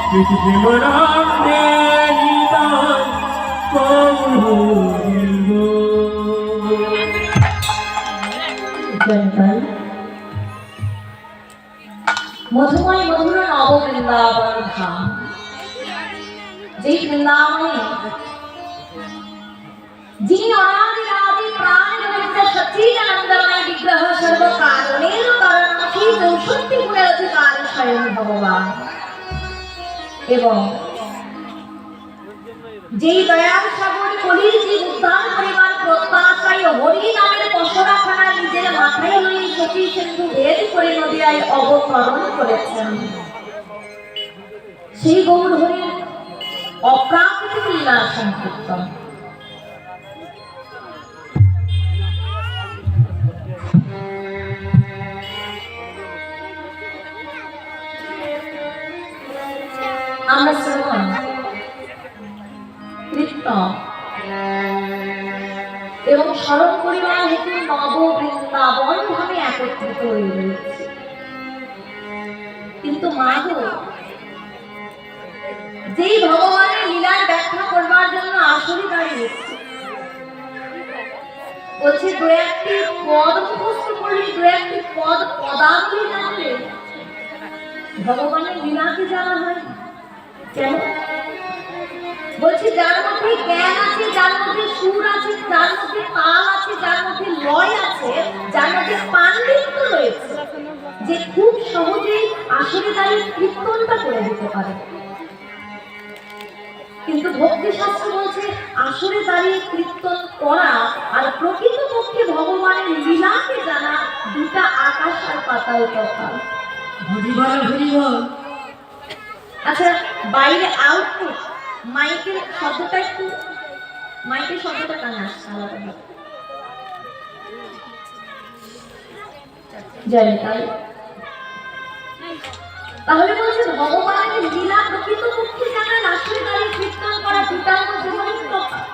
মধুময় মধুর নব বৃন্দাবন ধাম, যে বৃন্দাবনে যিনি অনাদি প্রাণ গোবিন্দ সচ্চিদানন্দময় বিগ্রহ সর্বকারণের কারণাখি 64 গুণের অধিকারী স্বয়ং ভগবান, এবং যেই দয়াল সাগর কলির জীব উদ্ধার করিবার প্রত্যাশায় হরি নামের পশরাখানা নিজের মাথায় লইয়া সতী সিন্ধু ভেদ করে নদিয়ায় অবতরণ করেছেন। সেই গৌর হরির অপ্রাকৃতিক লীলা সংকীর্তন। আমরা শ্রবণ কীর্তন এবং স্মরণ করিবার হেতু নব বৃন্দাবন ভাবে একত্রিত হয়ে রয়েছে। কিন্তু মাগো, যেই ভগবানের লীলার ব্যাখ্যা করবার জন্য আসলে দাঁড়িয়েছে, বলছে দু একটি পদ মুখস্থ করলে, দু একটি পদাবলী জানলে ভগবানের লীলাকে জানা হয়। কেন? বলছে যার মধ্যে জ্ঞান আছে, যার মধ্যে সুর আছে, যার মধ্যে তাল আছে, যার মধ্যে লয় আছে, যার মধ্যে পাণ্ডিত্য রয়েছে, যে খুব সহজেই আসলে দাঁড়িয়ে কীর্তনটা করে দিতে পারে। কিন্তু ভক্তি শাস্ত্র বলছে আসলে দাঁড়িয়ে কীর্তন করা আর প্রকৃতপক্ষে ভগবানের লীলাকে জানা দুটা আকাশ আর পাতাল কথা। আচ্ছা, বাইরে আউটপুট মাইকের শব্দটা একটু, মাইকের শব্দটা কানে আসছে আলাদা। জানি তাই। তাহলে বলছে ভগবানের লীলা প্রকৃতপক্ষে জানা আসলে দাঁড়িয়ে কীর্তন করা দুটার মধ্যে অনেক তফাৎ।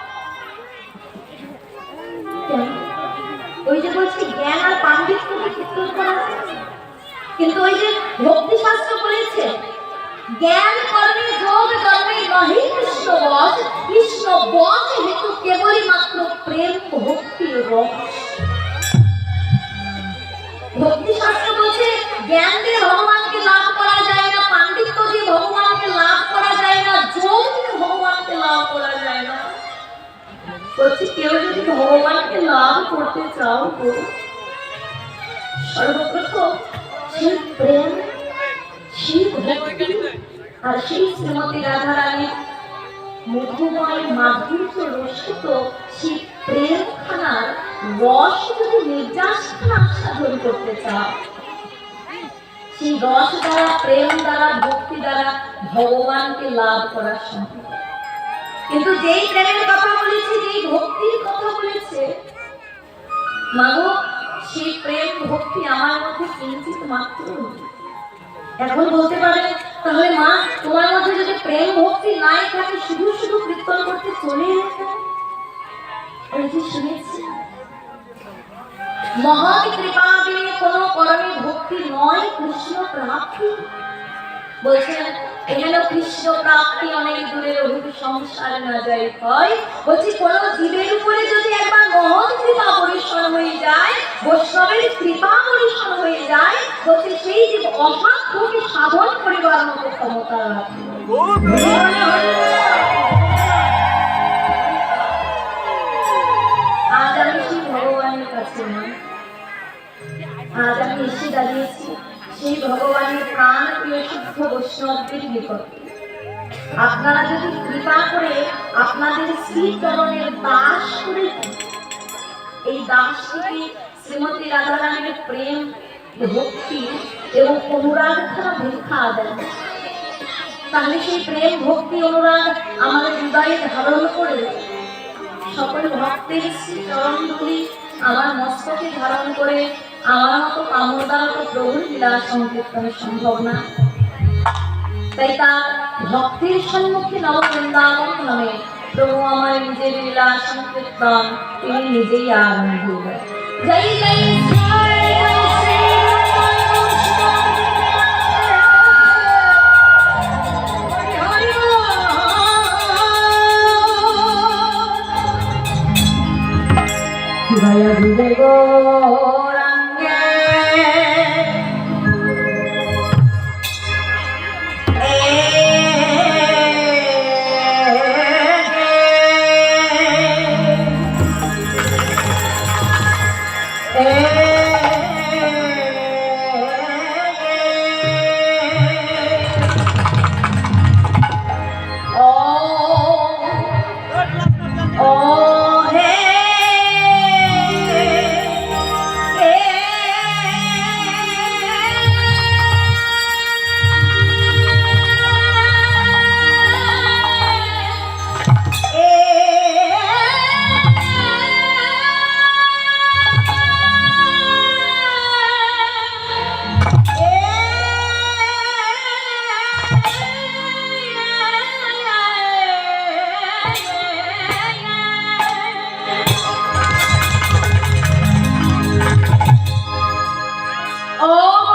ওই যে বলছি জ্ঞান আর পাণ্ডিত্যকে কীর্তন করা, কিন্তু ওই যে ভক্তি শাস্ত্র বলেছে জ্ঞান কর্মে যোগ কর্মে নহি কৃষ্ণ বশ, কৃষ্ণ বশ হেতু কেবলই মাত্র প্রেম ভক্তি রস। ভক্তি শাস্ত্র বলছে জ্ঞান দিয়ে ভগবানকে লাভ করা যায় না, পাণ্ডিত্য দিয়ে ভগবানকে লাভ করা যায় না, যোগ দিয়ে ভগবানকে লাভ করা যায় না। বলছি কেউ যদি ভগবানকে লাভ করতে চাও তো সর্বপ্রথম সেই প্রেম, সেই ভক্তি আর সেই শ্রীমতী রাধারানীর মধুময় মাধুর্য রসিত সেই প্রেমখানার রস যদি নির্যাসখানা সাধন করতে চাও, সেই রস দ্বারা, প্রেম দ্বারা, ভক্তি দ্বারা ভগবানকে লাভ করা সম্ভব। কিন্তু যেই প্রেমের কথা বলেছে, যেই ভক্তির কথা বলেছে, মাগো সেই প্রেম ভক্তি আমার মধ্যে কিঞ্চিত মাত্র। এখন বলতে পারে তাহলে মা তোমার মধ্যে যদি প্রেম ভক্তি নাই থাকে, শুধু শুধু কীর্তন করতে চলে এসে ওই যে শুনেছি মহৎ কৃপা বিনে কোনো কর্মে ভক্তি নয় কৃষ্ণ প্রাপ্তি। বলছেন এখানে কৃষ্ণ প্রাপ্তি অনেক দূরের অভিজ্ঞ সংসার না যায় হয়। বলছি কোন জীবের উপরে যদি একবার মহৎ কৃপা পরিশ্রম হয়ে যায়, বৈষ্ণবের কৃপা পরিশ্রম হয়ে যায়, বলছি সেই জীব অসাধ্যকে সাধন করিবার মতো ক্ষমতা রাখে। আজ আমি সেই ভগবানের কাছে না, আজ আমি এসে দাঁড়িয়েছি সেই ভগবানের প্রাণ প্রিয় শুদ্ধ বৈষ্ণবদের নিকটে। আপনারা যদি কৃপা করে আপনাদের শ্রীচরণের দাস করে এই দাসটিকে শ্রীমতী রাধারানীর প্রেম, ভক্তি এবং অনুরাগ ছাড়া ভিক্ষা দেন, তাহলে সেই প্রেম, ভক্তি, অনুরাগ আমাদের হৃদয়ে ধারণ করে সকল ভক্তের শ্রীচরণ ধরি আমার মস্তকে ধারণ করে আমার মতো কামদার তো প্রভুর লীলা সংকীর্তন সম্ভব না। তাই তার ভক্তের সম্মুখে নববৃন্দাবন নামে প্রভু আমার নিজের লীলা সংকীর্তন তিনি নিজেই আরম্ভ করেন। জয় জয় Oh,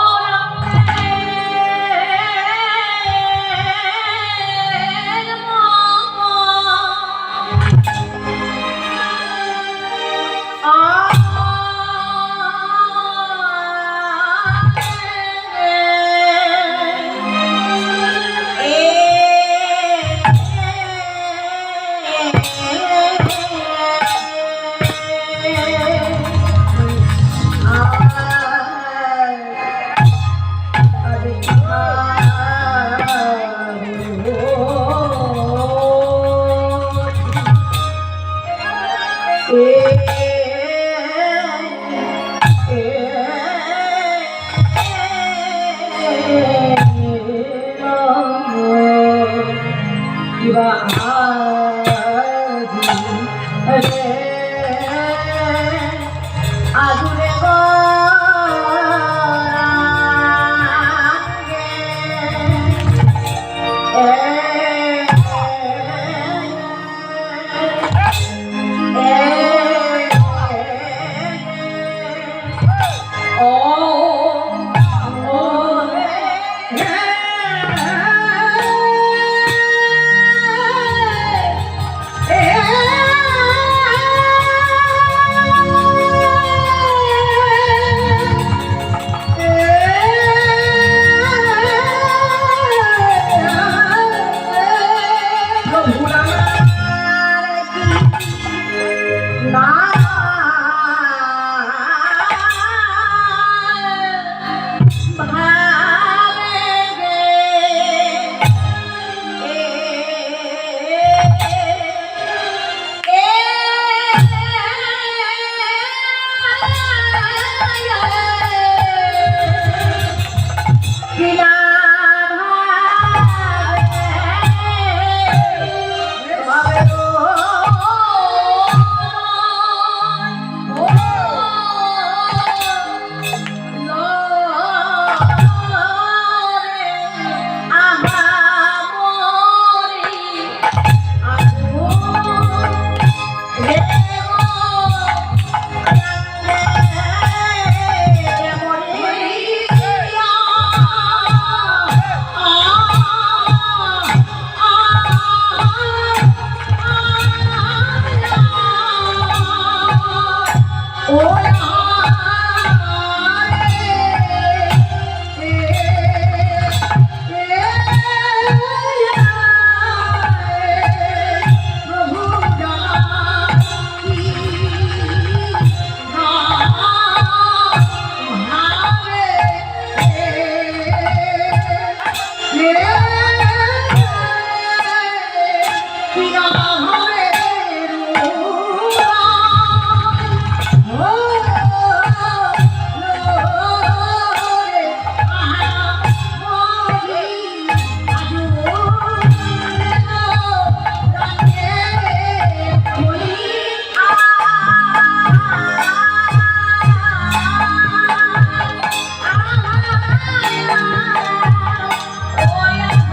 yeah.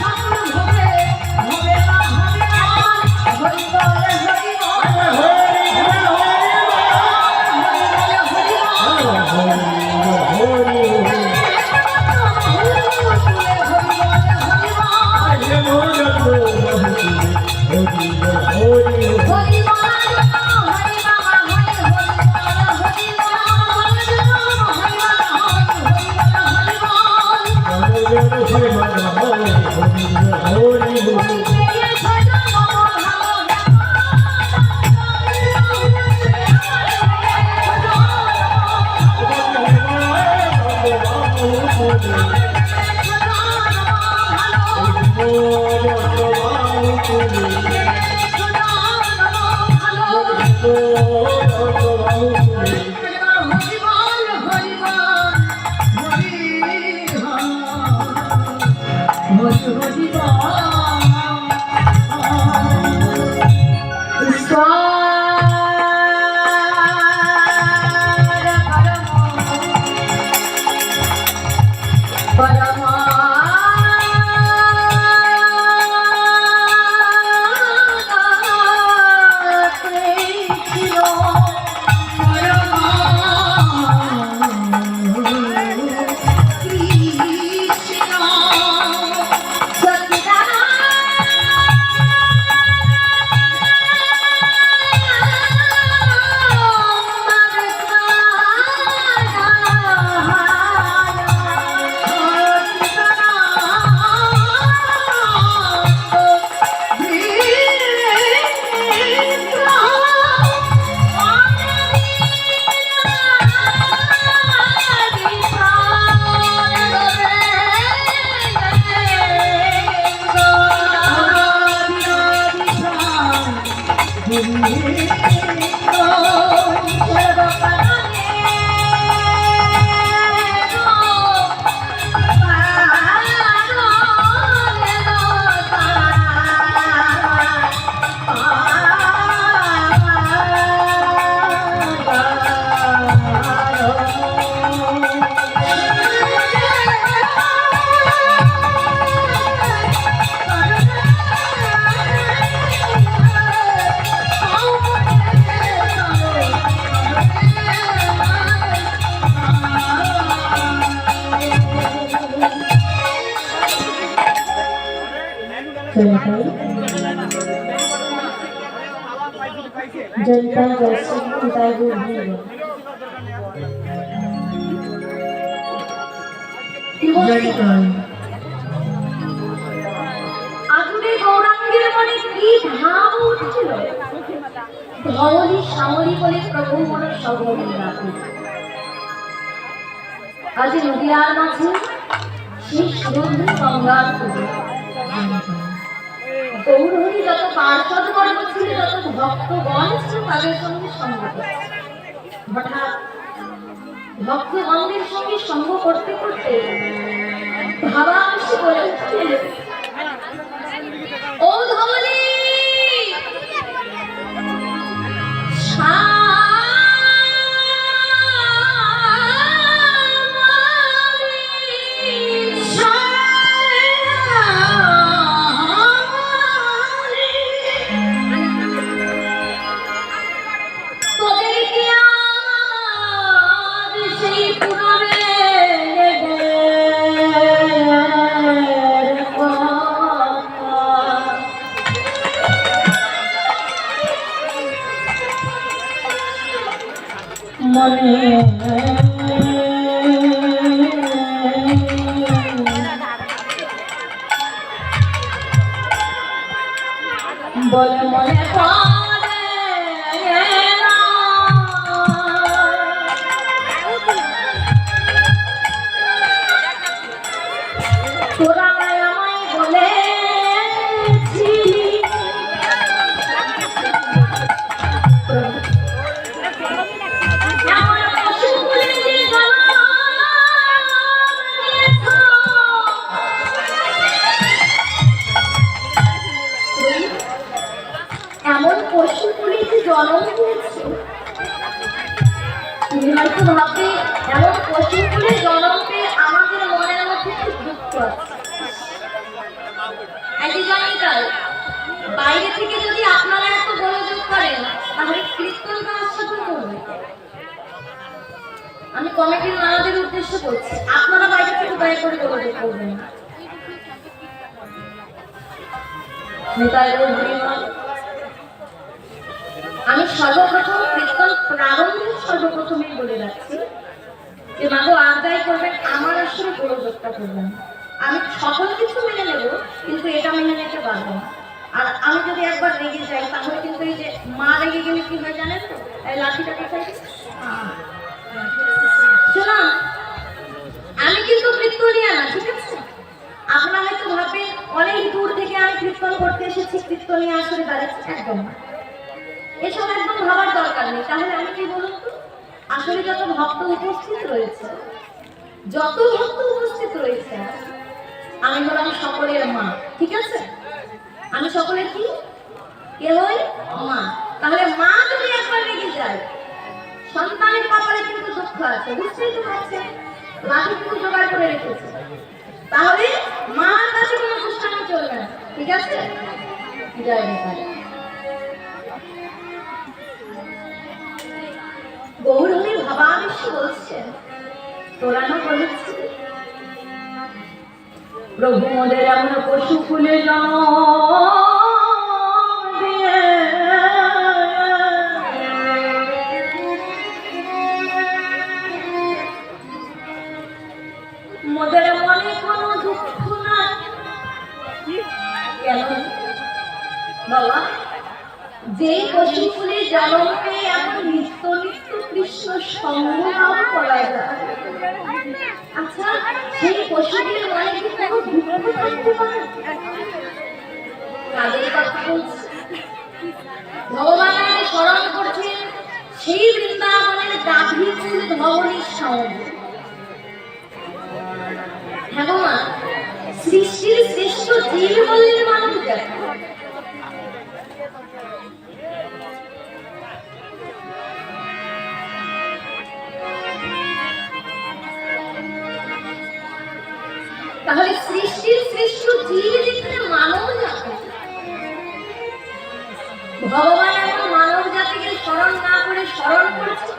ঠাকুর जनता जैसे पिताई को भूल আগুনে গৌরাঙ্গের মনে কি ভাব উঠছিল ধবলি সামরি বলে প্রভু মনে সবরি রাখে আজ নদিয়ার মাঝে সেই সুরন্ধ গঙ্গার পুজো গৌরহরি যত পার্ষদ বর্গ ছিল যত ভক্তগণ ছিল তাদের সঙ্গে সঙ্গ হঠাৎ ভক্তগণের সঙ্গে সঙ্গ করতে করতে ভাবা এসে বলে উঠছিল ও ধবলি বলে মনে তোরা আমায় বলে এমন পশু পুলিশে জন্ম দিয়েছে তুমি হয়তো ভাববে এমন পশু পুলিশ জন্ম পেয়ে আমাদের মনের মধ্যে খুব দুঃখ আছে জানি তাই বাইরে থেকে যদি আপনারা এত গোলযোগ করেন তাহলে কীর্তন কার সাথে করবে আমি কমিটির নানাদের উদ্দেশ্য বলছি আপনারা বাইরে থেকে দয়া করে গোলযোগ করবেন না আমি সর্বপ্রথম কীর্তন প্রারম্ভে সর্বপ্রথমেই বলে রাখছি যে মাগো আদায় করবেন আমার আসলে গোলযোগটা করবেন আমি সকল কিছু মেনে নেব কিন্তু এটা মেনে নিতে পারবো না আর আমি যদি একবার রেগে যাই তাহলে কিন্তু এই যে মা রেগে গেলে কি হয় জানেন তো এই লাঠিটা কোথায় শোনা আমি কিন্তু কীর্তনিয়া না ঠিক আছে আপনারা হয়তো ভাববেন অনেক দূর থেকে আমি কীর্তন করতে এসেছি কীর্তনিয়া আসলে দাঁড়িয়েছি একদম না এসব একদম ভাবার দরকার নেই তাহলে আমি কি বলুন তো আসলে যত ভক্ত উপস্থিত রয়েছে, যত ভক্ত উপস্থিত রয়েছে, আমি হলাম সকলের মা। ঠিক আছে, আমি সকলের কি কে হই? মা। তাহলে মা যদি একবার রেগে যায়, সন্তানের কপালে কিন্তু দুঃখ আছে, বুঝতেই তো পারছেন। লাঠি কিন্তু জোগাড় করে রেখেছে, তাহলে মার কাছে কোনো দুষ্টামি চলবে না। ঠিক আছে, জয় নিতাই। গৌরহরি ভাবাবেশে বলছেন, তোরা না বলেছি প্রভু মোদের এমন পশু ফুলে জন্ম দিয়ে মোদের মনে কোনো দুঃখ না। কেন বাবা? যে পশু ফুলে জন্ম পেয়ে এমন নিত্য নিত্য কৃষ্ণ সংগ্রাম করা যায়, আচ্ছা সেই পশুদের মনে কি কোনো দুঃখ থাকতে পারে? কাদের কথা বলছে? ভগবানকে স্মরণ করছেন সেই বৃন্দাবনের গাভীকুল ধবনীর সঙ্গে। ভগবান সৃষ্টির শ্রেষ্ঠ জীব বললেন মানব জাতি। তাহলে সৃষ্টির শ্রেষ্ঠ জীব যেখানে মানব জাতি, ভগবান এখন মানব জাতিকে স্মরণ না করে স্মরণ করছে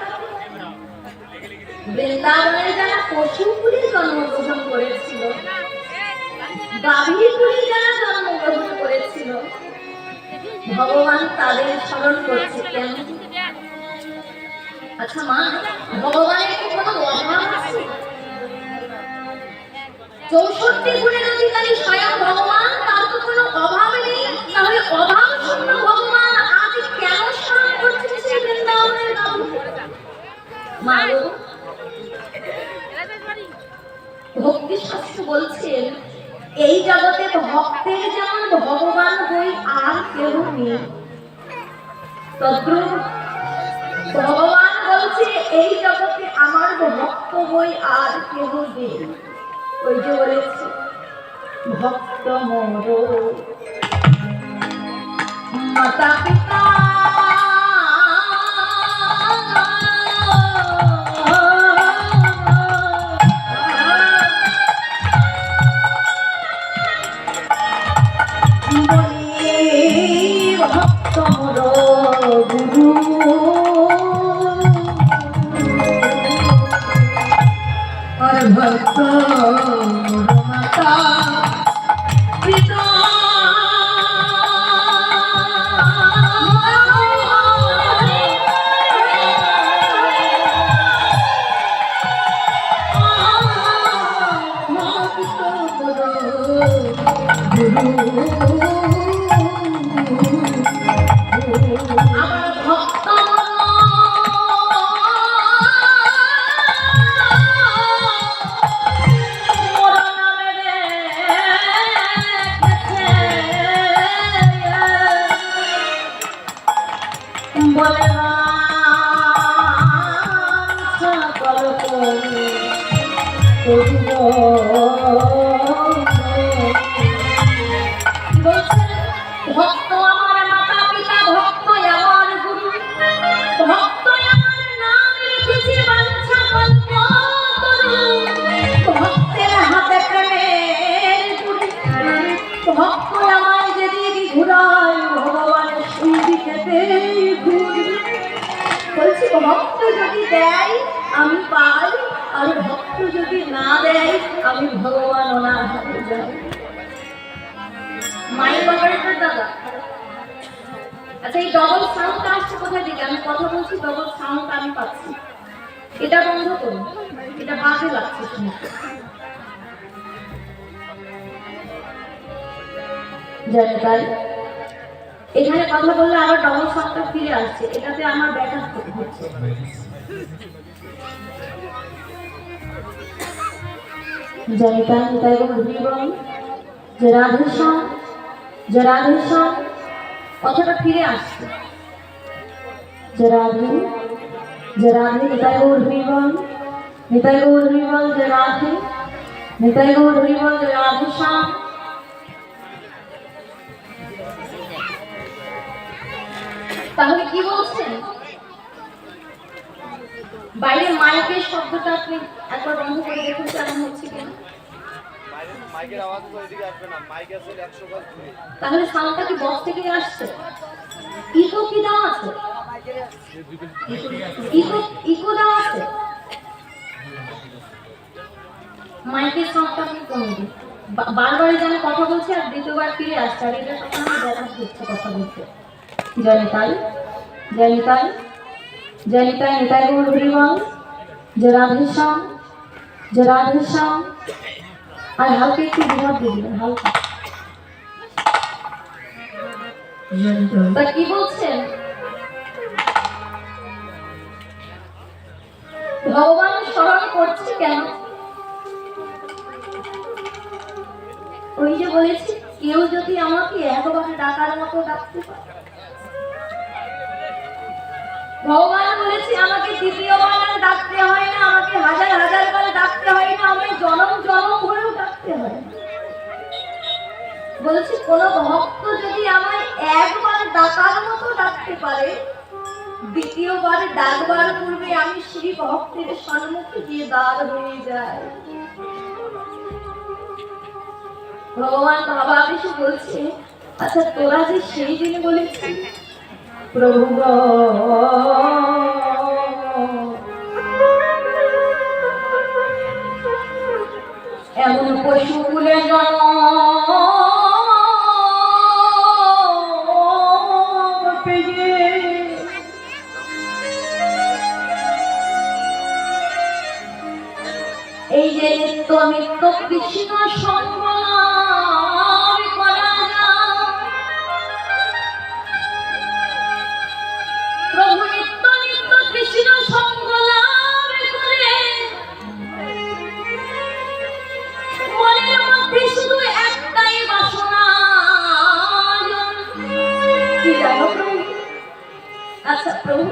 বৃন্দাবনের যারা পশুকুলে জন্মগ্রহণ করেছিল, গাভীকুলে যারা জন্মগ্রহণ করেছিল, ভগবান তাদের স্মরণ করছে। কেন? আচ্ছা মা, ভগবানের কি কোনো অভাব আছে? 64 গুণের অধিকারী স্বয়ং ভগবান, তার তো কোনো অভাব নেই। তাহলে অভাব শূন্য ভগবান আজ কেন স্মরণ করছেন সেই বৃন্দাবনের গাভী? মা গো, ভক্তি শাস্ত্র বলছেন এই জগতে ভক্তের যেমন ভগবান বই আর কেউ নেই, তদ্রূপ ভগবান বলছে এই জগতে আমার ভক্ত বই আর কেউ নেই। ওই যে বলেছে ভক্ত মোর মাতা পিতা ভক্ত মোর গুরু আর ভক্ত মাতা পিতা। আমার ভক্ত বলে ভক্ত আমার মাতা পিতা, ভক্ত আমার গুরু, ভক্ত আমার নাম লিখেছে বাঞ্ছা কল্পতরু, ভক্তের হাতে প্রেমের গুরু, ভক্ত আমার যেদিক ঘুরায় ভগবানের সেই দিকেতেই ঘুরি। বলছি ভক্ত যদি দেয় আমি পাই, আর ভক্ত যদি না দেয় আমি ভগবান ওনার হাতে যাই। মায়ের বাবারের দাদা, আচ্ছা এই ডবল সাউন্ড আসছে কোথা থেকে? আমি কথা বলছি, ডবল সাউন্ড আমি পাচ্ছি, এটা বন্ধ করুন, এটা বাজে লাগছে শুনতে। জানি তাই এখানে কথা বললে আবার ডবল সাউন্ডটা ফিরে আসছে, এটাতে আমার ব্যাঘাত হচ্ছে। জানি তাই তাই বলুন যে রাধেশ্যাম, যে রাধেশ্যাম কথাটা ফিরে আসছে, যে রাধে যে রাধে নিতাই গৌর হরিবল, নিতাই গৌর হরিবল, যে রাধে নিতাই গৌর হরিবল, যে রাধে শ্যাম। তাহলে কি বলছেন? বাইরে মাইকের শব্দটা আপনি একবার বন্ধ করে দেখুন কেমন হচ্ছে কিনা। তাহলে সাউন্ডটা কি বক্স থেকে আসছে? ইকো কি দেওয়া আছে? ইকো দেওয়া আছে? মাইকের সাউন্ডটা আপনি কমিয়ে দিন। বারবার যেন কথা বলছে আর দ্বিতীয়বার ফিরে আসছে, আর এটা তখন আমি দেখা হচ্ছে কথা বলতে। জয় নিতাই, জয় নিতাই, জয় নিতাই, নিতাই গৌর হরিবল, যে রাধে শ্যাম, যে রাধে শ্যাম। আর হালকা একটু বিভাগ দিয়ে দিবেন, হালকা। তা কি বলছেন? ভগবান স্মরণ করছে কেন? ওই যে বলেছি, কেউ যদি আমাকে একবার ডাকার মতো ডাকতে পারে। ভগবান বলেছে আমাকে দ্বিতীয়বার আর ডাকতে হয় না, আমাকে হাজার হাজার বার ডাকতে হয় না, আমাকে জনম জনম ভরেও ডাকতে হয় না। বলেছি কোন ভক্ত যদি আমায় একবার ডাকার মতো ডাকতে পারে, দ্বিতীয়বার ডাকবার পূর্বে আমি শ্রী ভক্তের সম্মুখে গিয়ে দাঁড় হয়ে যাই। ভগবান বাবা কিছু বলছে, আচ্ছা তোরা যে সেই দিন বলেছিস প্রভু এমন পশু বলে এই যে নিত্য নিত্য কৃষ্ণ সঙ্গ করা যায়। প্রভু নিত্য নিত্য কৃষ্ণ সঙ্গ লাভ করে মনের মধ্যে শুধু একটাই বাসনা, কি জানো প্রভু? আচ্ছা প্রভু,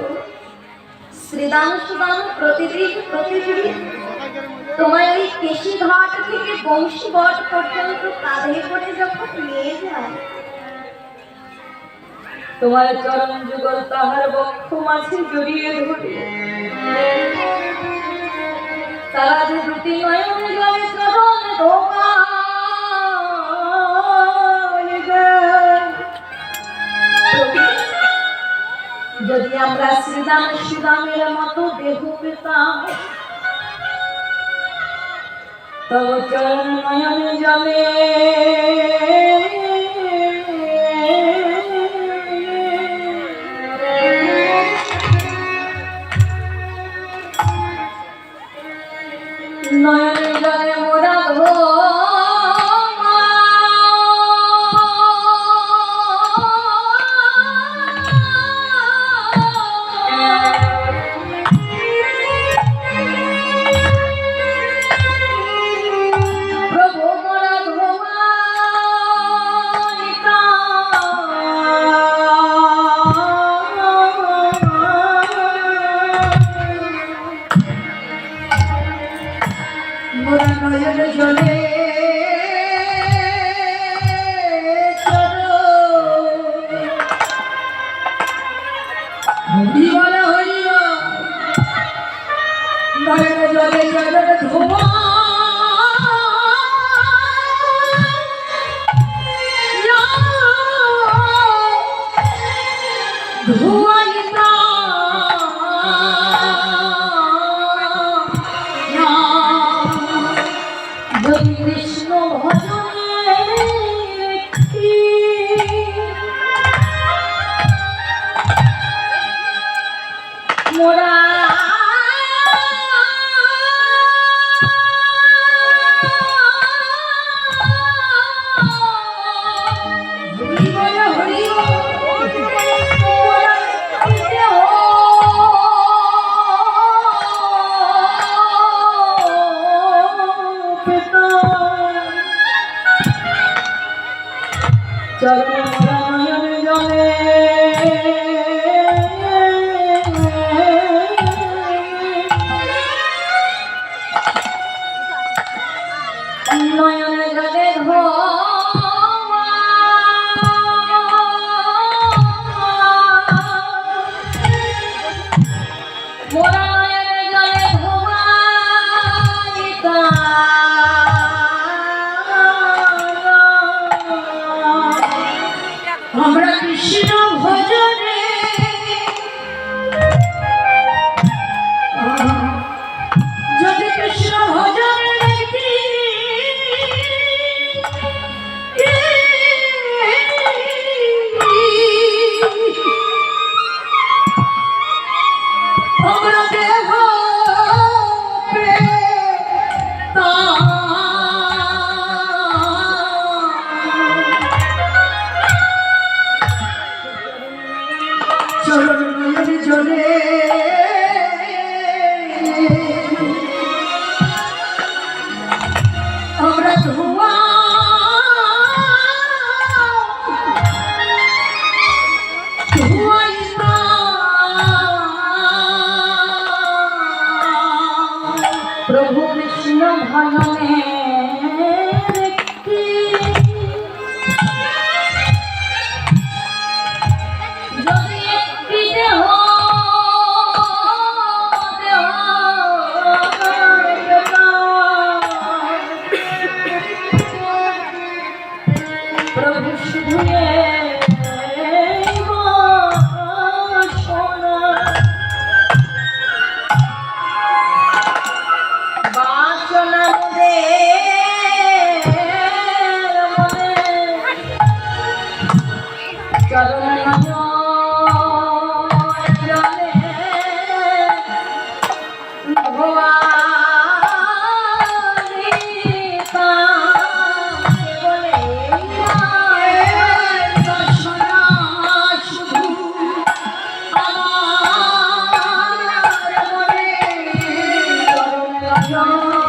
শ্রীদান সুদান প্রতিদিন প্রতিদিন তোমার ওই কেশি ঘাট থেকে বংশীবট পর্যন্ত কাঁধে করে যখন নিয়ে যায়, তোমার চরণ যুগল তাহার বক্ষ মাঝে জড়িয়ে ধরে তারা যে দুটি নয়ন জলে চরণ ধোকা যদি আমরা শ্রীদান সুদামের মতো দেহ পেতাম, তব চরণ নয়ন জলে নয়ন জলে মোরা কৃষ্ণ ভজনে মোরা চরণ নয়ন জলে মোরা নয়নে জলে ধোয়াইতা আমরা কৃষ্ণ ভজনে যদি কৃষ্ণ ভজনে দেখি আমরা দেহ চরণ নয়নে জলে আমরা ধোয়া ধোয়াইতা প্রভু কৃষ্ণ ভজনে দেখি যদি একটি দেহ প্রভু শুধু বাসনা দে চরণ জলে ভোয়ারিতা বলে বাসনা শুধু আমার মনে চরণ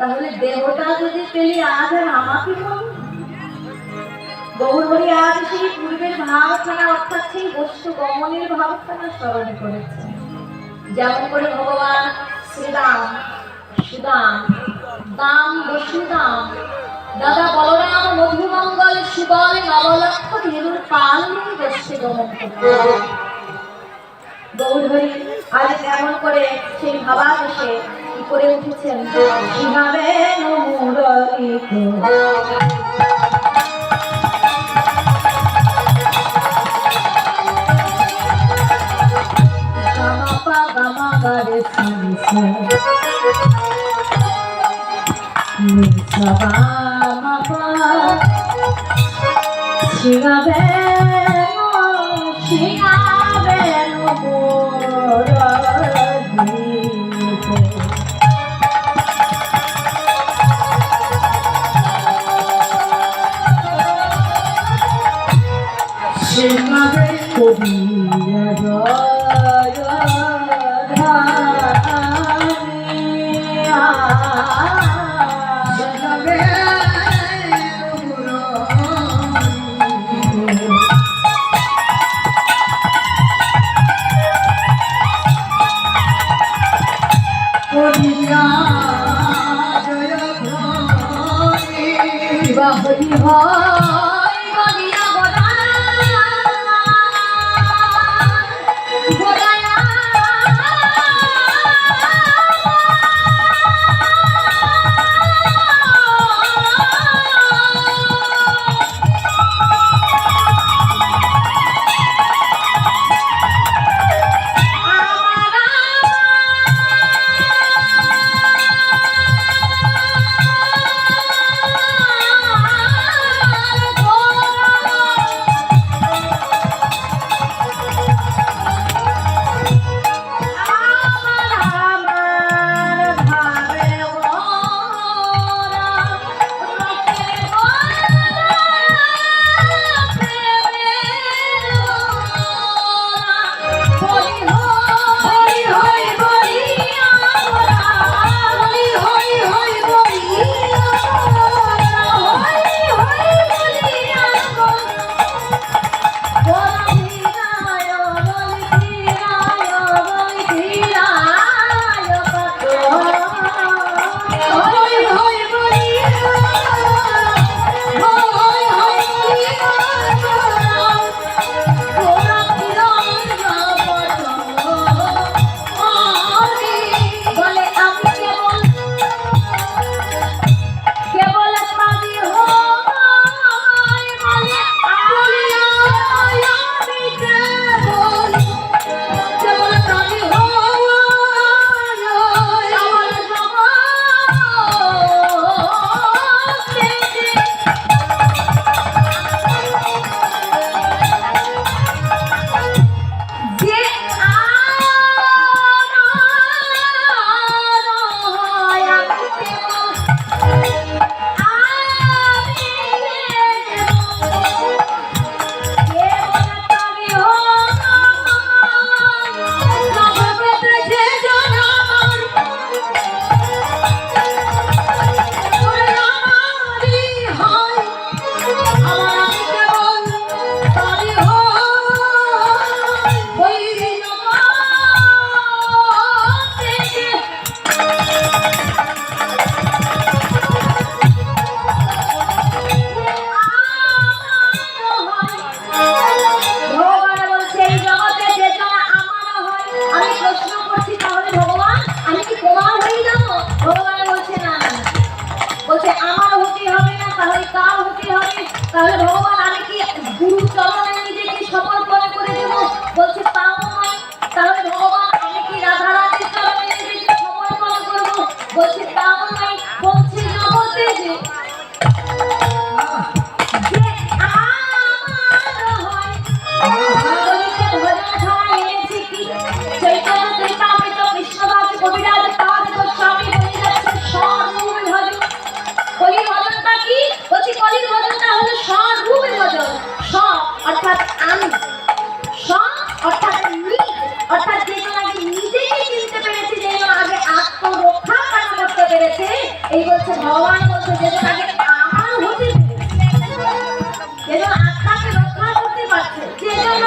তাহলে দেহটা যদি পেলি আজ আর আমাকে গৌরহরি আজ সেই পূর্বের ভাবখানা অর্থাৎ সেই বস্তু গমনের ভাবখানা স্মরণ করেছে। যেমন করে ভগবান শ্রীরাম সুদাম দাম বসুদাম দাদা বলরাম মধুমঙ্গল সুবল নবলক্ষ ধীরুর কাল নিয়ে বসে গমন করতে গৌরহরি আজ এমন করে সেই ভাবাবেশে কি করে উঠেছেন কিভাবে মুরলিতে গামা গামা গারে সিসে নিসবা মাপা শিগাবে শিগাবে মোর দিতে হরি হয় বলিয়া বলায়া তাহলে ভগবান আমি কি গুরু চরণে নিজেকে সমর্পণ করে দেব? বলছে তাও নয়। তাহলে ভগবান আমি কি রাধা রানীর চরণে নিজেকে সমর্পণ করব? বলছে তাও নয়। বলছে জগতে যে এই বলছে ভগবান বলছে যে আগে আমার হতে যেন আত্মাকে রক্ষা করতে পারছে যে জন্য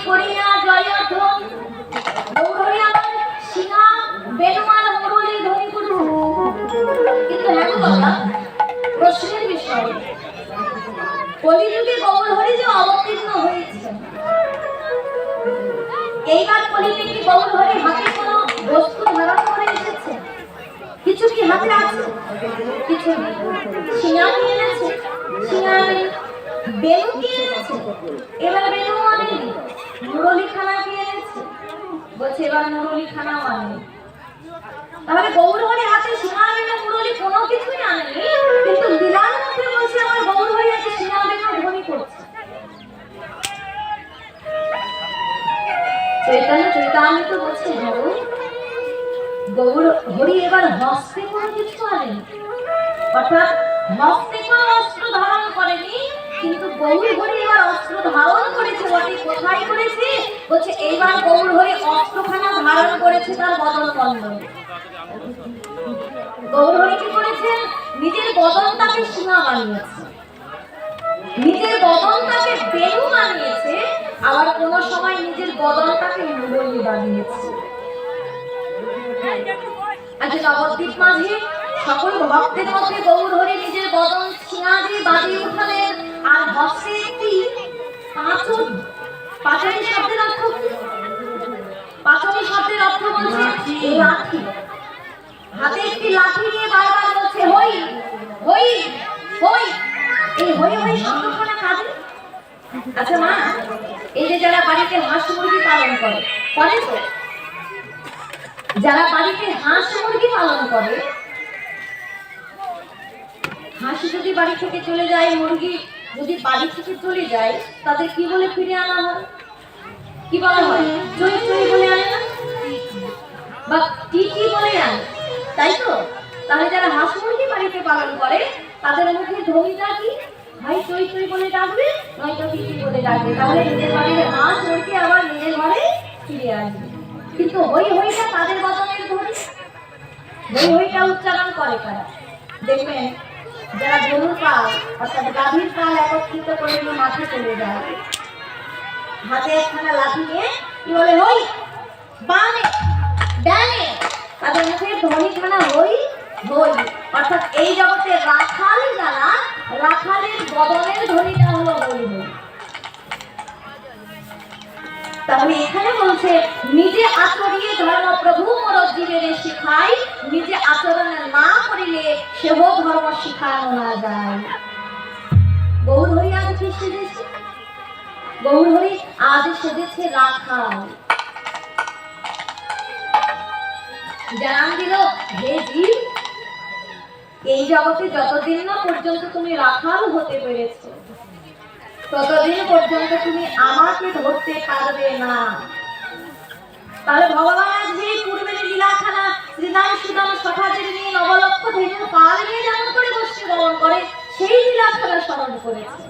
করিয়া জয়ধ্বন গৌরহরি আমার সিংহা বেনুয়ার মুরলী ধ্বনি গুরু। কিন্তু হ্যাঁ বাবা, প্রশ্নের বিষয় কলিযুগে গৌরহরি যে অবতীর্ণ হয়েছে, এইবার কলিতে কি গৌরহরি হাতে কোনো বস্তু ধারণ করে এসেছে? কিছু কি হাতে আছে? কিছু নেই। সিংহা কি এনেছে? সিংহা নেই। বেনু কি এনেছে? এবার বেনু আনেনি। মুরলীখানা কি এনেছে? বলছে এবার মুরলীখানাও আনেনি। তাহলে গৌরহরি হাতে সিংহা বেনু মুরলী কোনো কিছুই আনেনি, কিন্তু লীলার মধ্যে বলছে আমার গৌরহরি হাতে সিংহা বেনু ধ্বনি করছে। চৈতন্য চৈতামৃত বলছে গৌরহরি এবার হস্তে কোনো কিছু আনেনি, অর্থাৎ হস্তে কোনো অস্ত্র ধারণ করেনি, কিন্তু গৌরহরি এবার অস্ত্র ধারণ করেছে বটে। কোথায় করেছে? বলছে এইবার গৌরহরি অস্ত্রখানা ধারণ করেছে তার বদন বন্ধনে। গৌরহরি কি করেছে? নিজের বদনটাকে সিংহা বানিয়েছে, নিজের বদনটাকে বেনু বানিয়েছে, আবার কোন সময় নিজের বদনটাকে মুরলী বানিয়েছে। আজ নবদ্বীপ মাঝে সকল ভক্তের মধ্যে গৌরহরি নিজের বদন সিংহা দিয়ে বাজিয়ে উঠালেন, আর হস্তে একটি পাঁচালী শব্দের অর্থ কি? পাঁচালী শব্দের অর্থ বলছে লাঠি। হাতে একটি লাঠি নিয়ে বারবার বলছে হই হই হই। এই হই হই শব্দখানা কাজে। আচ্ছা মা, এই যে যারা বাড়িতে হাঁস মুরগি পালন করে তো, যারা বাড়িতে হাঁস মুরগি পালন করে, হাঁস যদি বাড়ি থেকে চলে যায়, মুরগি যদি বাড়ি থেকে চলে যায়, তাদের কি বলে ফিরে আনা হয়? কি বলা হয়? চই চই বলে আনে না, বা টিটি বলে আনে, তাই তো? তাহলে যারা হাঁস মুরগি বাড়িতে পালন করে, তাদের মুখে ধ্বনিটা কি? ভাই চই চই বলে ডাকবে, নয়তো টিটি বলে ডাকবে। তাহলে নিজের বাড়ির হাঁস মুরগি আবার নিজের ঘরে ফিরে আসবে। কিন্তু হই হইটা তাদের বদনের ধ্বনি। হই হইটা উচ্চারণ করে কারা? দেখবেন যারা গরুর পাল অর্থাৎ গাভীর পাল একত্রিত করে নিয়ে মাঠে চলে যায়, হাতে একখানা লাঠি নিয়ে কি বলে? হই বামে ডানে। তাদের মুখে ধ্বনিখানা হই হই, অর্থাৎ এই জগতে রাখাল যারা, রাখালের বদনের ধ্বনিটা হলো হই হই। তাহলে এখানে বলছে নিজে আচরিয়ে ধর্ম প্রভু মোর জীবের শিখাই, নিজে আচরণ না করিলে সেহ ধর্ম শিখানো না যায়। গৌরহরি আজ কি সেজেছে? গৌরহরি আজ সেজেছে রাখাল। জানান দিল, হে জীব, এই জগতে যতদিন না পর্যন্ত তুমি রাখাল হতে পেরেছ, ততদিন পর্যন্ত তুমি আমাকে ধরতে পারবে না। তাহলে ভগবান আজ যে পূর্বের লীলাখানা শ্রীদান সুদান সখাদের নিয়ে নবলক্ষ ধেনু পাল নিয়ে যেমন করে বসে গমন করে, সেই লীলাখানা স্মরণ করেছে।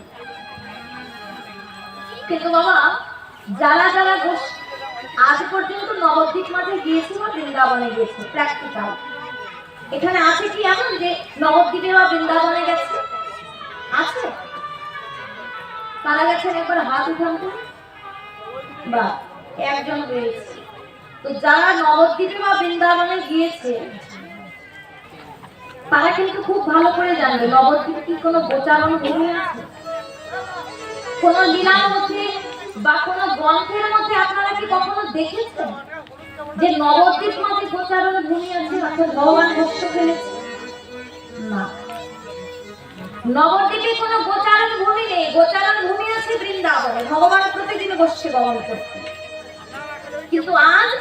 কিন্তু বাবা, যারা যারা আজ পর্যন্ত নবদ্বীপ মাঠে গিয়েছে বা বৃন্দাবনে গিয়েছে, প্র্যাকটিক্যাল এখানে আছে কি এমন যে নবদ্বীপে বা বৃন্দাবনে গেছে? আছে? তারা গেছেন একবার হাত উঠান তো। বা একজন রয়েছে। তো যারা নবদ্বীপে বা বৃন্দাবনে গিয়েছে, তারা কিন্তু খুব ভালো করে জানবে নবদ্বীপে কি কোনো গোচারণ ভূমি আছে? কোন লীলার মধ্যে বা কোন গ্রন্থের মধ্যে আপনারা কি কখনো দেখেছেন যে নবদ্বীপ মাঝে গোচারণ ভূমি আছে, অর্থাৎ ভগবান বস্ত্র ফেলেছে? না, নবদ্বীপে কোনো গোচারণ ভূমি নেই। গোচারণ ভূমি আছে বৃন্দাবনে, ভগবান প্রতিদিন বসে গমন করতেন। কিন্তু আজ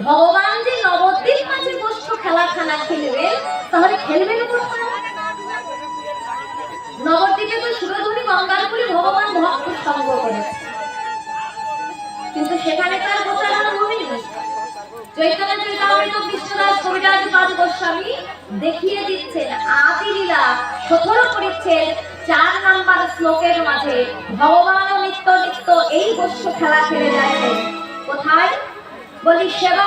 ভগবান যে নবদ্বীপ মাঝে বসে খেলাখানা খেলবেন, তাহলে খেলবেন কোথায়? নবদ্বীপে তো সুরধুনী গঙ্গারপুরে ভগবান ভক্ত সঙ্গ করেছে, কিন্তু সেখানে তার গোচারণ ভূমি নেই। চৈতন্য চৈতামৃত কৃষ্ণদাস কবিরাজ পাদ গোস্বামী দেখিয়ে দিচ্ছেন আদি লীলা ১৭ পরিচ্ছেদ ৪ নম্বর শ্লোকের মাঝে ভগবান নিত্য নিত্য এই বস্ত্র খেলা খেলে যাচ্ছেন। কোথায়? বলি সেবা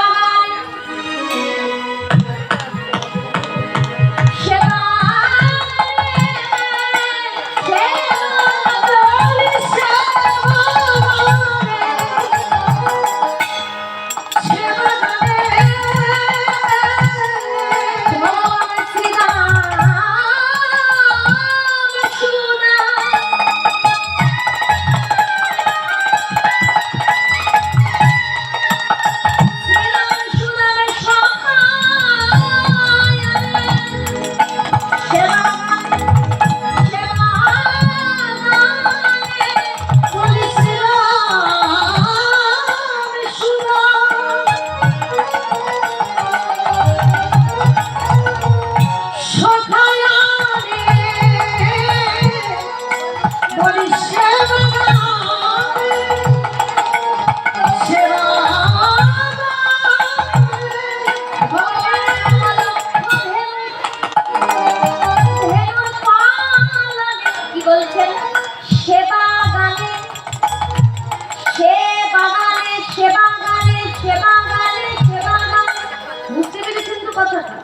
কথাটা।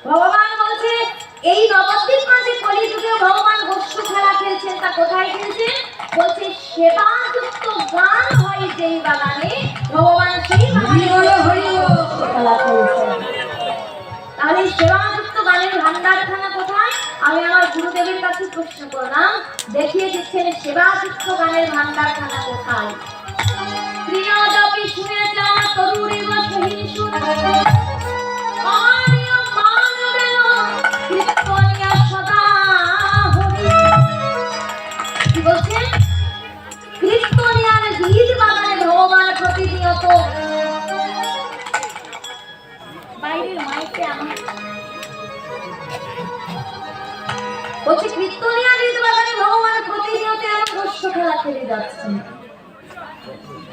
ভগবান বলছে এই নবদ্বীপ মাঝে কলিযুগে ভগবান বস্তু খেলা খেলছেন, তা কোথায় খেলছেন? বলছে সেবাযুক্ত গান হয় যেই বাগানে, ভগবান সেই বাগানে খেলা খেলছেন। তাহলে সেবাযুক্ত গানের ভান্ডারখানা কোথায়? আমি আমার গুরুদেবের কাছে প্রশ্ন করলাম, দেখিয়ে দিচ্ছেন সেবাযুক্ত গানের ভান্ডারখানা কোথায়। ত্রিনাদপি শুনেছে আমার তরুণীব সহিষ্ণু অমানীয় মানবেন কীর্তনিয়া সদা হরি। কি বলছেন? কীর্তনিয়ার গীত বাগানে ভগবান প্রতিনিয়ত। বাইরের মাইকে আমার বলছে কীর্তনিয়ার গীত বাগানে ভগবান প্রতিনিয়ত এমন দস্যু খেলা খেলে যাচ্ছেন।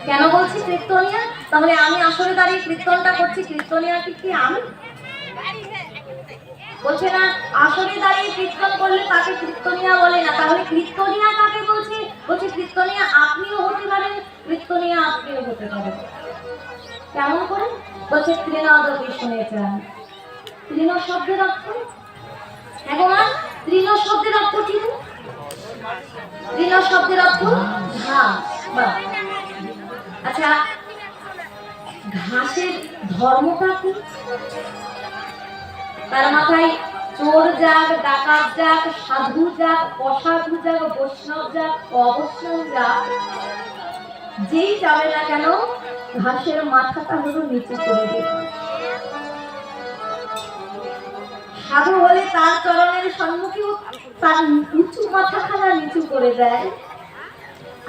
কেন বলছি কীর্তনিয়া? তাহলে আমি আসলে দাঁড়িয়ে কীর্তনটা করছি, কীর্তনিয়া কি আমি? বলছে না, আসলে দাঁড়িয়ে কীর্তন করলে তাকে কীর্তনিয়া বলে না। তাহলে কীর্তনিয়া কাকে বলছে? বলছে কীর্তনিয়া আপনিও হতে পারেন, কীর্তনিয়া আপনিও হতে পারেন। কেমন করে? বলছে তৃণাদপি শুনেছেন। তৃণ শব্দের অর্থ, হ্যাঁ মা, তৃণ শব্দের অর্থ কি? তৃণ শব্দের অর্থ ঘাস। আচ্ছা, ঘাসের ধর্মটা কি? তার মাথায় চোর যাক, ডাকাত যাক, সাধু যাক, অসাধু যাক, বৈষ্ণব যাক, অবৈষ্ণব যাক, যেই যাবে না কেন ঘাসের মাথাটা হলো নিচু করে দেবে। সাধু হলে তার চরণের সম্মুখে তার উঁচু মাথাখানা নিচু করে দেয়,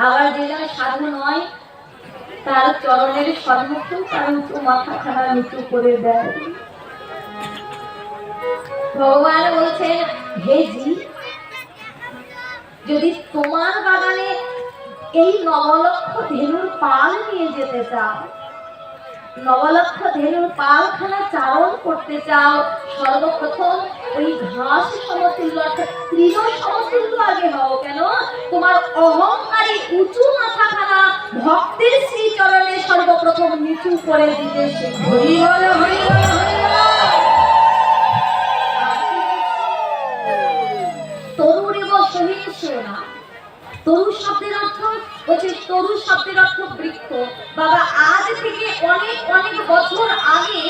আবার যে যেন সাধু নয় তার চরণের সম্মুখে তার উঁচু মাথাখানা নিচু করে দেয়। ভগবান বলছেন, হে জি, যদি তোমার বাগানে এই নবলক্ষ ধেনুর পাল নিয়ে যেতে চাও, নবলক্ষ ধেনুর পালখানা চারণ করতে চাও, সর্বপ্রথম ওই ঘাস সমতুল্য অর্থাৎ তৃণ সমতুল্য আগে হও। কেন? তোমার অহংকারী উঁচু মাথাখানা ভক্তের শ্রীচরণে সর্বপ্রথম নিচু করে দিতে শেখো। তরুণেব সহিষ্ণু না। তরু শব্দের অর্থ হচ্ছে, তরু শব্দের অর্থ বৃক্ষ। বাবা, আজ থেকে অনেক অনেক বছর আগে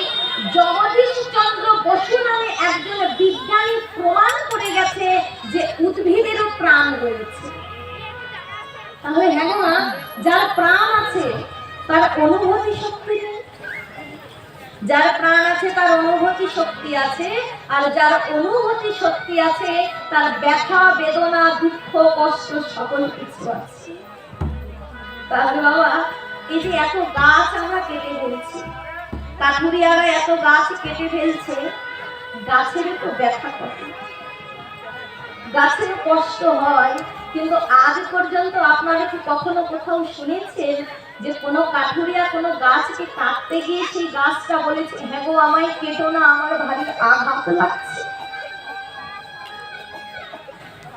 জগদীশ চন্দ্র বসু নামে একজন বিজ্ঞানী প্রমাণ করে গেছে যে উদ্ভিদেরও প্রাণ রয়েছে। তাহলে হ্যাঁ মা, যার প্রাণ আছে তার অনুভূতি শক্তি নেই। যার প্রাণ আছে তার অনুভূতি শক্তি আছে, আর যার অনুভূতি শক্তি আছে তার ব্যথা বেদনা দুঃখ কষ্ট সকল কিছু আছে। তাহলে বাবা, এই যে এত গাছ আমরা কেটে ফেলছি, কাঠুরিয়ারা এত গাছ কেটে ফেলছে, গাছের তো ব্যথা করে, গাছের কষ্ট হয়, কিন্তু আজ পর্যন্ত আপনারা কি কখনো কোথাও শুনেছেন যে কোনো কাঠুরিয়া কোনো গাছকে কাটতে গিয়ে সেই গাছটা বলেছে, হ্যাঁ গো আমায় কেটো না, আমার ভারী আঘাত লাগছে?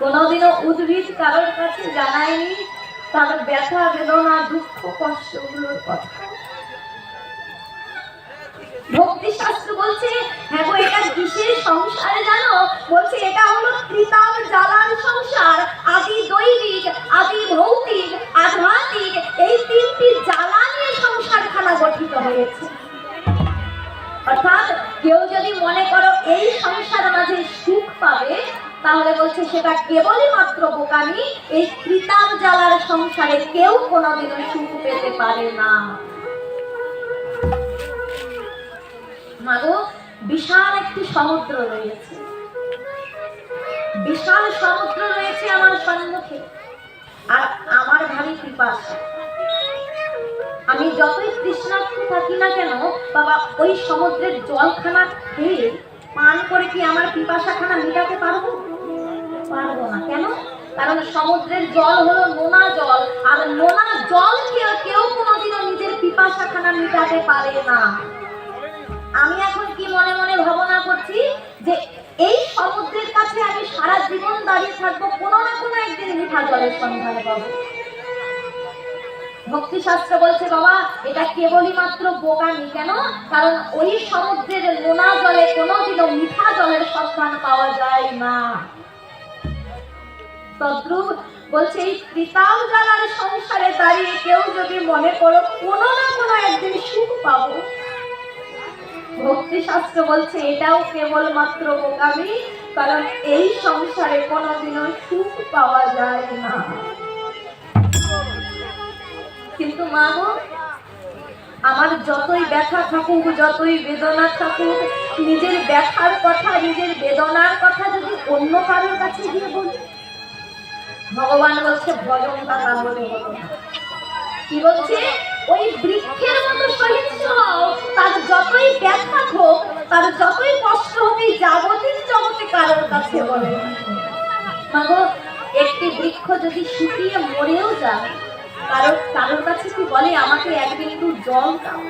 কোনোদিনও উদ্ভিদ কারোর কাছে জানায়নি তার ব্যথা বেদনা দুঃখ কষ্টগুলোর কথা। ভক্তি শাস্ত্র বলছে, হ্যাঁ গো এটা কিসের সংসার জানো? বলছে এটা হলো ত্রিতাপ জ্বালার সংসার। আদি দৈবিক, আদি ভৌতিক, আধ্যাত্মিক, এই তিনটি জ্বালা নিয়ে সংসারখানা গঠিত হয়েছে। অর্থাৎ কেউ যদি মনে করো এই সংসার মাঝে সুখ পাবে, তাহলে বলছে সেটা কেবলই মাত্র বোকামি। এই ত্রিতাপ জ্বালার সংসারে কেউ কোনোদিনও সুখ পেতে পারে না। মাগো, বিশাল একটি সমুদ্র রয়েছে, বিশাল সমুদ্র রয়েছে আমার সম্মুখে, আর আমার ভারী পিপাসা। আমি যতই তৃষ্ণার্ত থাকি না কেন বাবা, ওই সমুদ্রের জলখানা খেয়ে পান করে কি আমার পিপাসাখানা মেটাতে পারবো? পারবো না। কেন? কারণ সমুদ্রের জল হলো নোনা জল, আর নোনা জল খেয়ে কেউ কোনোদিনও নিজের পিপাসাখানা মেটাতে পারে না। আমি এখন কি মনে মনে ভাবনা করছি যে এই সমুদ্রের কাছে আমি সারা জীবন দাঁড়িয়ে থাকবো, কোনো না কোনো একদিন মিঠা জলের সন্ধান পাবো। ভক্তি শাস্ত্র বলছে বাবা এটা কেবলই মাত্র বোকামি। কেন? কারণ ওই সমুদ্রের নোনা জলে কোনোদিনও মিঠা জলের সন্ধান পাওয়া যায় না। তদ্রূপ বলছে এই ত্রিতাল জ্বালার সংসারে দাঁড়িয়ে কেউ যদি মনে করো কোনো না কোনো একদিন সুখ পাবো, ভক্তি শাস্ত্র বলছে এটাও কেবল মাত্র বোকামি। কারণ এই সংসারে কোনোদিনও সুখ পাওয়া যায় না। কিন্তু মা গো, আমার যতই ব্যথা থাকুক, যতই বেদনা থাকুক, নিজের ব্যথার কথা, নিজের বেদনার কথা যদি অন্য কারোর কাছে গিয়ে বলি, ভগবান বলছে ভজনটা তাহলে হলো না। কি বলছে? ওই বৃক্ষের মতো সহিষ্ণু হও, তার যতই ব্যথা হোক, তার যতই কষ্ট হোক, এই যাবতীয় জগতে কারোর কাছে বলে মাগো। একটি বৃক্ষ যদি শুকিয়ে মরেও যায়, কারোর কাছে কি বলে আমাকে একদিন একটু জল দাও?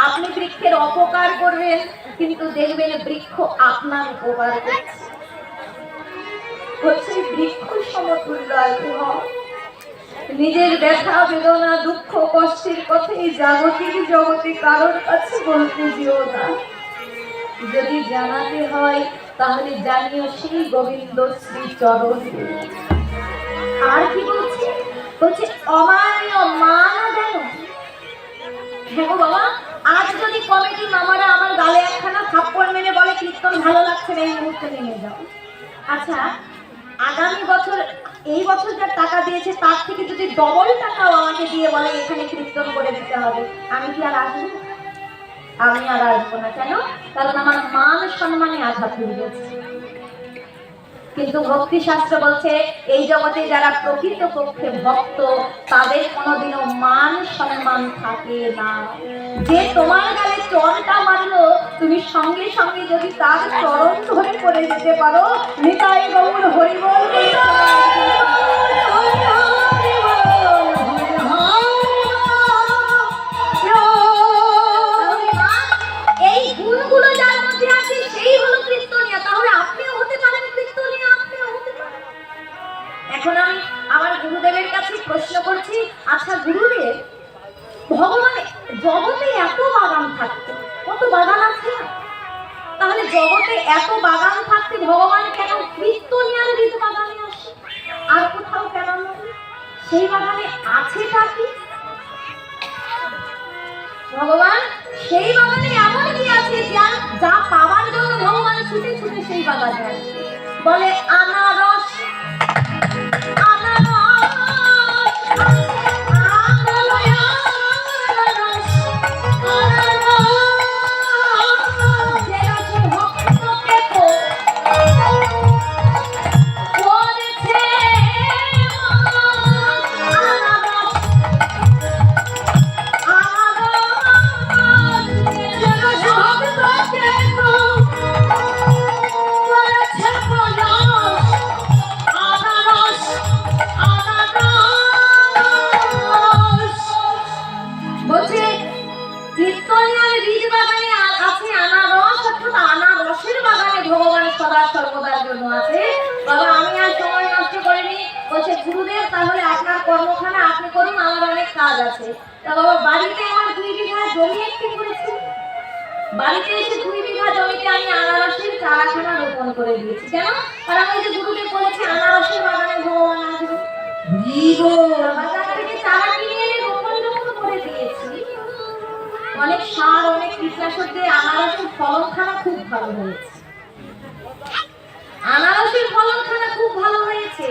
আপনি বৃক্ষের অপকার করবেন, কিন্তু দেখবেন বৃক্ষ আপনার উপকার করছে। হচ্ছে বৃক্ষ সমতুল্য। নিজের ব্যথা বেদনা দুঃখ কষ্টের কথা এই জাগতিক জগতে কারোর কাছে বলতে দিও না। যদি জানাতে হয় তাহলে জানিও সেই গোবিন্দ শ্রী চরণ। আর কি বলছে? বলছে অমানীয় মান দেন। দেখো বাবা, আজ যদি কমিটি মামারা আমার গালে একখানা থাপ্পড় মেরে বলে কীর্তন ভালো লাগছে না, এই মুহূর্তে নেমে যাও। আচ্ছা, আগামী বছর এই বছর যা টাকা দিয়েছে তার থেকে যদি ডবল টাকাও আমাকে দিয়ে বলে এখানে কীর্তন করে দিতে হবে, আমি কি আর আসবো? আমি আর আসবো না। কেন? কারণ আমার মান সম্মানে আঘাত হয়ে গেছে। কিন্তু ভক্তি শাস্ত্র বলছে এই জগতে যারা প্রকৃত পক্ষে ভক্ত, তাদের কোনোদিনও মান সম্মান থাকে না। যে তোমার গালে চরটা মারলো, তুমি সঙ্গে সঙ্গে যদি তার চরণ ধরে পড়ে যেতে পারো, নিতাই গৌর হরিবল। এই গুণগুলো যার মধ্যে আছে সেই হলো কীর্তনিয়া। তাহলে আপনিও হতে পারেন কীর্তনিয়া, আপনিও হতে পারেন। এখন আমি আমার গুরুদেবের কাছে প্রশ্ন করছি, আচ্ছা গুরুদেব, ভগবান জগতে এত বাগান থাকতে, কত বাগান আছে, তাহলে জগতে এত বাগান থাকতে ভগবান কেন কীর্তনিয়ার বীজ বাগানে আসে, আর কোথাও কেন নয়? সেই বাগানে আছেটা কি? ভগবান সেই বাগানে এমন কি আছে যা পাওয়ার জন্য ভগবান ছুটে ছুটে সেই বাগানে আসে? বলে আনারস, সর্বদার জন্য আছে। বাবা আমি আর সময় নষ্ট করিনি। বলছে গুরুদেব তাহলে আপনার কর্মখানা আপনি করুন, আমার অনেক কাজ আছে। তা বাবা বাড়িতে আমার 2 বিঘা জমি একটু করেছি, বাড়িতে এসে 2 বিঘা জমিতে আমি আনারসের চারাখানা রোপণ করে দিয়েছি। কেন? কারণ ওই যে গুরুদেব বলেছে আনারসের বাগানে ভগবান আসবে, বাজার থেকে চারা কিনে এনে রোপণ করে দিয়েছি। অনেক সার অনেক কীটনাশক দিয়ে আনারসের ফলনখানা খুব ভালো হয়েছে। আনারসের ফলনখানা খুব ভালো হয়েছে।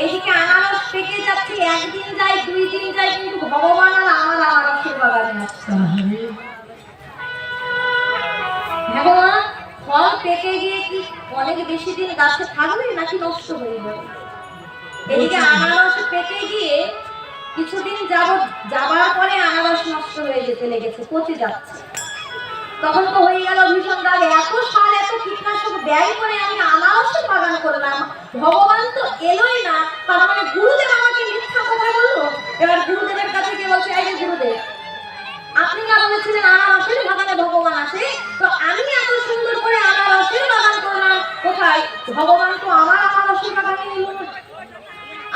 এইদিকে আনারস পেকে যাচ্ছে, একদিন যায় 2 দিন যায়, কিন্তু ভগবান আর আমার আনারসের বাগানে আসছে। ভগবান ফল পেকে গিয়ে কি অনেক বেশি দিন গাছে থাকবে নাকি নষ্ট হয়ে যাবে? এদিকে আনারস পেকে গিয়ে কিছুদিন যাবার পরে আনারস নষ্ট হয়ে যেতে লেগেছে, পচে যাচ্ছে। তখন তো হয়ে গেল ভীষণ রাগ, এত সার এত কীটনাশক ব্যয় করে আমি আনারসের বাগান করলাম, ভগবান তো এলোই না, তার মানে গুরুদেব আমাকে মিথ্যা কথা বললো। এবার গুরুদেবের কাছে গিয়ে বলছে, এই যে গুরুদেব, আপনি না বলেছিলেন আনারসের বাগানে ভগবান আসে, তো আমি এত সুন্দর করে আনারসের বাগান করলাম, কোথায় ভগবান তো আমার আনারসের বাগানে এলো না,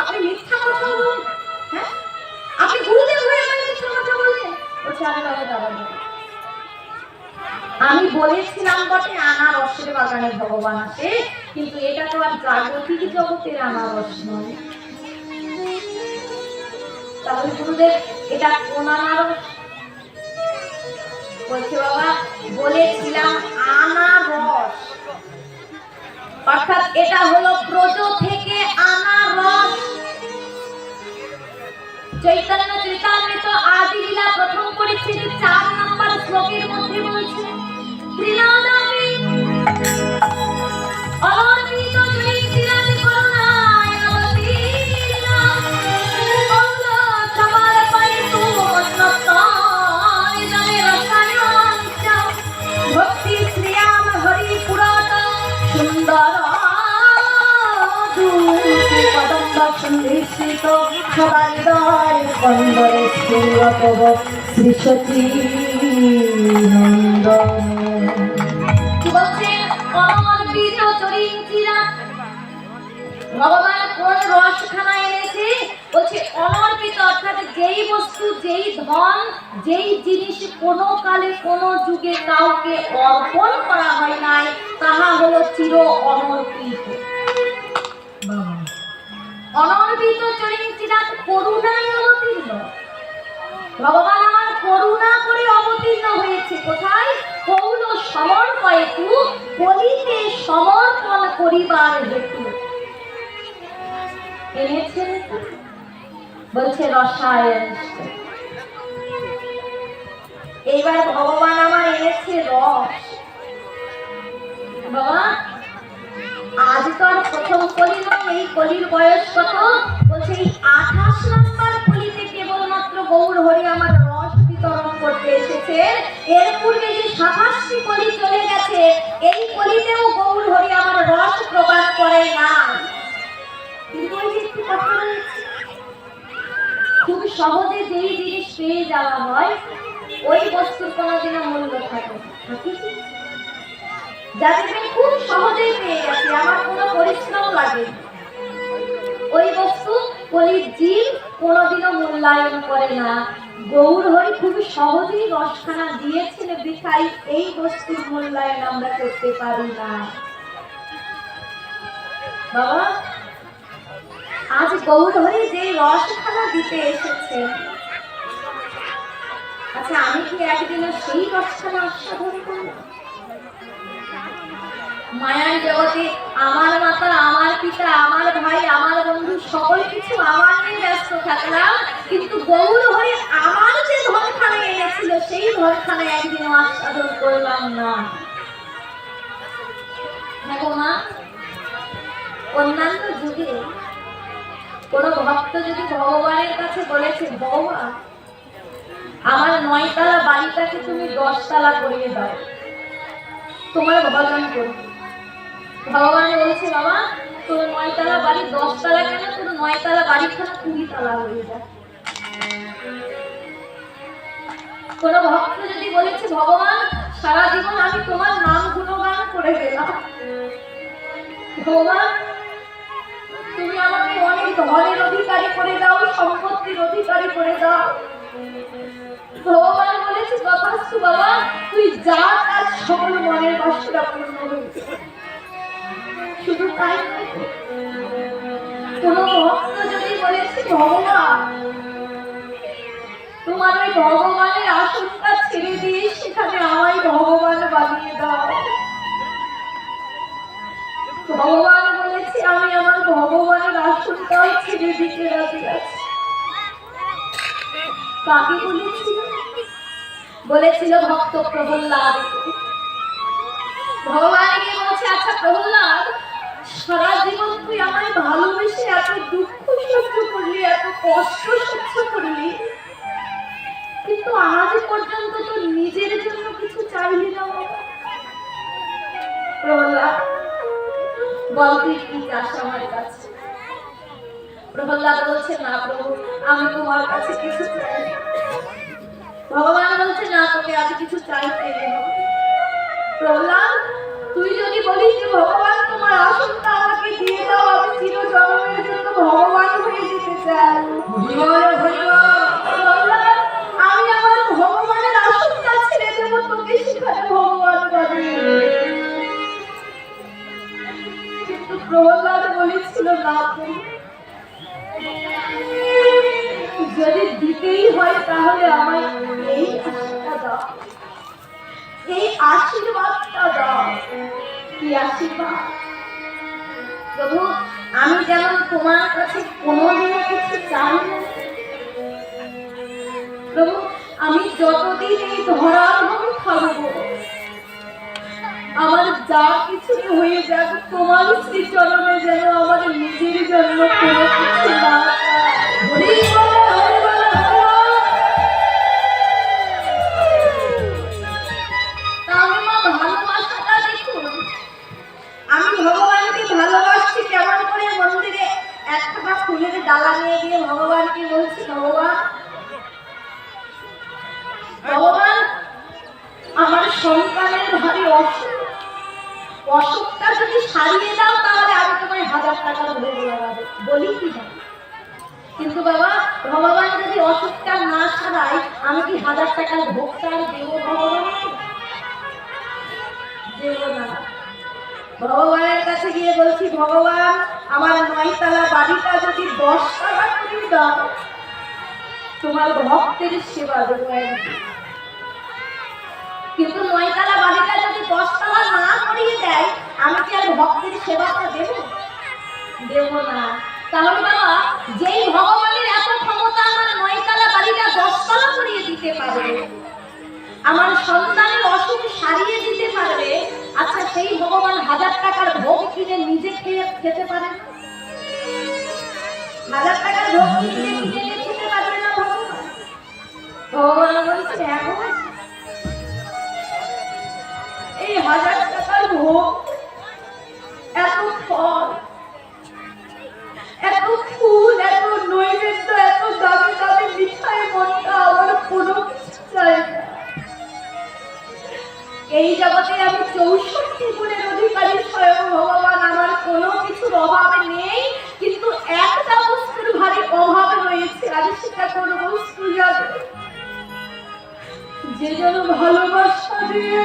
আপনি মিথ্যা কথা বলুন। হ্যাঁ, আপনি গুরুদেব হয়ে আমার কিছু কথা বললেন। বলছে আমি বাবা দাঁড়াবো, আমি বলেছিলাম বটে আনারসের বাগানে ভগবান আছে, কিন্তু এটা তো আর জাগতিক জগতের আনারস নয়। তাহলে গুরুদেব এটা কোন আনারস? বলছে বাবা বলেছিলাম আনারস, অর্থাৎ এটা হলো ব্রজ থেকে আনারস। চৈতন্য চরিতামৃত আদি লীলা প্রথম পরিচ্ছেদে 4 নম্বর শ্লোকের মধ্যে বলছে ত্রিনাদামি অনর্পিত জয়িতিরানি করুণায় অবতীর্ণা মঙ্গল সমর্পয়িতু মন্নতায় জনে রসায়ঞ্চ ভক্তি শ্রিয়াম হরি পুরাণ সুন্দর কদম্ব সন্ধিষ্ঠিত সদায় কন্দরে শ্রীরতব শ্রী সচী নন্দন। কি বলছেন? অনর্পিত চরিন্তিরা ভগবান কোন রসখানা এনেছে? বলছে অনর্পিত, অর্থাৎ যেই বস্তু, যেই ধন, যেই জিনিস কোনো কালে কোনো যুগে কাউকে অর্পণ করা হয় নাই, তাহা হলো চির অনর্পিত। অনর্পিত চরিন্তিরা করুণায় অবতীর্ণ। ভগবান আমার করুণা করে অবতীর্ণ হয়েছে কোথায়? কৌল সমর্পয়তু, বলিতে সমর্পণ করিবার হেতু এনেছেন। বলছে রসায়ন। এইবার ভগবান আমার এনেছে রস। বাবা আজ তো আর প্রথম কলি নয়, এই কলির বয়স কত? বলছে এই 28 নম্বর কলিতে কেবলমাত্র গৌর হরি আমার রস বিতরণ করতে এসেছে। এর পূর্বে যে 27টি কলি চলে গেছে, এই কলিতেও গৌর হরি আমার রস প্রদান করে না। কিন্তু ওই যে একটু কথা রয়েছে, খুব সহজে যেই জিনিস পেয়ে যাওয়া হয় ওই বস্তুর কোনোদিনও মূল্য থাকে না। যাদেরকে খুব সহজেই পেয়ে গেছে, আমার কোনো পরিশ্রম লাগে, ওই বস্তু কলির জীব কোনোদিনও মূল্যায়ন করে না। গৌর হরি খুব সহজেই রসখানা দিয়েছেন, বিধায় এই বস্তুর মূল্যায়ন আমরা করতে পারি না। বাবা আজ গৌর হরি যে রসখানা দিতে এসেছেন, আচ্ছা আমি কি একদিনও সেই রসখানা আস্বাদন করব? মায়ার জগতে আমার মাতা, আমার পিতা, আমার ভাই, আমার বন্ধু সকল কিছু আমার নিয়ে ব্যস্ত থাকলাম, কিন্তু গৌর হরি আমার যে ধনখানা এনেছিল সেই ধনখানা একদিনও আস্বাদন করলাম না। দেখো মা, অন্যান্য যুগে কোন ভক্ত যদি ভগবানের কাছে বলেছে ভগবান আমার 9 তলা বাড়িটাকে তুমি 10 তলা করিয়ে দাও, তোমার ভজন করো। ভগবান বলছে বাবা তোর 9 তলা বাড়ি 10 তলা কেন, তোর 9 তলা বাড়িখানা 20 তলা হয়ে যায়। কোন ভক্ত যদি বলেছে ভগবান সারা জীবন আমি তোমার নাম গুণগান করে গেলাম, ভগবান তুমি আমাকে অনেক ধনের অধিকারী করে দাও, সম্পত্তির অধিকারী করে দাও। ভগবান বলেছে তথাস্তু বাবা, তুই যা তার সকল মনের বাসনা পূর্ণ হয়েছে। শুধু তাই নয়, কোন ভক্ত যদি বলেছে ভগবান তোমার ওই ভগবানের আসনটা ছেড়ে দিয়ে সেখানে আমায় ভগবান বানিয়ে দাও, ভগবান বলেছে আমি আমার ভগবানের আসনটাও ছেড়ে দিতে রাজি আছি। কাকে বলেছিল? বলেছিল ভক্ত প্রহ্লাদ। ভগবানকে বলছে আচ্ছা প্রহ্লাদ সারা জীবন তুই আমায় ভালোবেসে এত দুঃখ সহ্য করলি, এত কষ্ট সহ্য করলি, কিন্তু আজ পর্যন্ত তো নিজের জন্য কিছু চাইলি না। প্রহ্লাদ বল তুই কি চাস আমার কাছে? প্রহ্লাদ বলছে না প্রভু আমি তোমার কাছে কিছু চাই। ভগবান বলছে না তোকে আজ কিছু চাইতে হবে। প্রহ্লাদ তুই যদি বলিস যে ভগবান তোমার আসনটা আমাকে দিয়ে দাও, আমি চিরজন্মের জন্য ভগবান হয়ে যেতে চাই। প্রহ্লাদ, আমি আমার ভগবানের আসনটা ছেড়ে দেবো তোকে সেখানে ভগবান পাবে। কিন্তু প্রহ্লাদ বলেছিল না, যদি দিতেই হয় তাহলে আমায় এই আশীর্বাদটা দাও, এই আশীর্বাদটা দাও। কি আশীর্বাদ? প্রভু, আমি যেমন তোমার কাছে কোনোদিনও কিছু চাই না প্রভু, আমি যতদিন এই ধরার মতো থাকবো, আমার যা কিছু হয়ে যাক, তোমার শ্রীচরণে যেন আমার নিজের জন্য কোনো কিছু না তাহলে মা ভালোবাসাটা দেখুন। আমি ভগবানকে ভালোবাসছি কেমন করে? মন্দিরে একটা ফুলের ডালা নিয়ে গিয়ে ভগবানকে বলছি, ভগবান ভগবান আমার সন্তানের ভারী অসুখ, অসুখটা যদি সারিয়ে দাও তাহলে আমি তোমায় 1000 টাকা ভোগ লাগাবো, বলি কি না? কিন্তু বাবা, ভগবান যদি অসুখটা না সারায় আমি কি 1000 টাকার ভোগটা দেবো? ভগবান দেব না। ভগবানের কাছে গিয়ে বলছি, ভগবান আমার 9 তলা বাড়িটা যদি 10 টাকা করে দাও, তোমার ভক্তের সেবা দেবো। কিন্তু 9 তলা বাড়িটা যদি 10 তলা না করিয়ে দেয়, আমি কি আর ভক্তের সেবাটা দেব? দেব না। তাহলে বাবা, যেই ভগবানের এত ক্ষমতা আমার 9 তলা বাড়িটা 10 তলা করিয়ে দিতে পারবে, আমার সন্তানের অসুখ সারিয়ে দিতে পারবে, আচ্ছা সেই ভগবান 1000 টাকার ভোগ কিনে নিজে খেতে পারে না? 1000 টাকার ভোগ কিনে খেতে পারবে না ভগবান? ভগবান বলছে, এখন এই 1000 টাকার ভোগ, এত ফল, এত ফুল, এত নৈবেদ্য, এত দামি দামি মিঠাই, মনটা আমার কোনো কিছু চাই না। এই জগতে আমি 64 গুণের অধিকারী, স্বয়ং ভগবান, আমার কোনো কিছুর অভাব নেই, কিন্তু একটা বস্তুর ভারী অভাব রয়েছে। আর সেটা কোন বস্তু জানো? যে যেন ভালোবাসা দিয়ে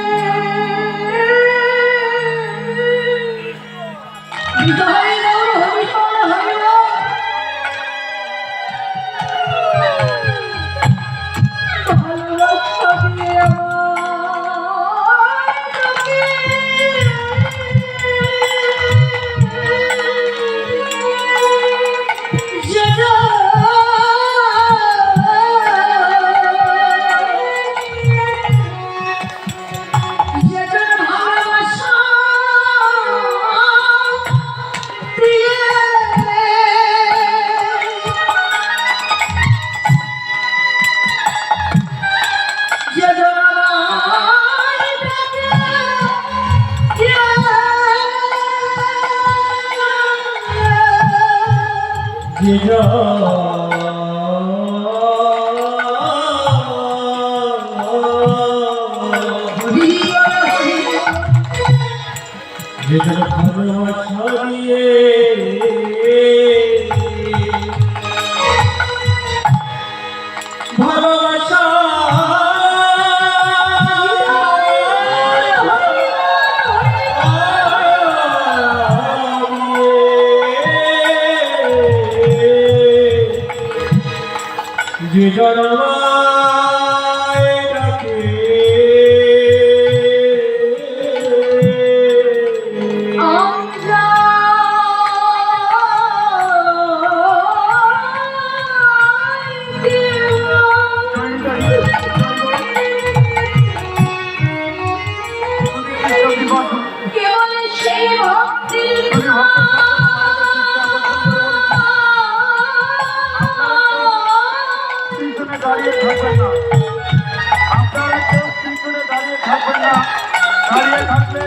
ভালোবাসা যে জনমায় ডাকে কেবল সেই ভক্তির দাঁড়িয়ে থাকবেন না, আপনারা কেউ পিছনে দাঁড়িয়ে থাকবেন না, দাঁড়িয়ে থাকলে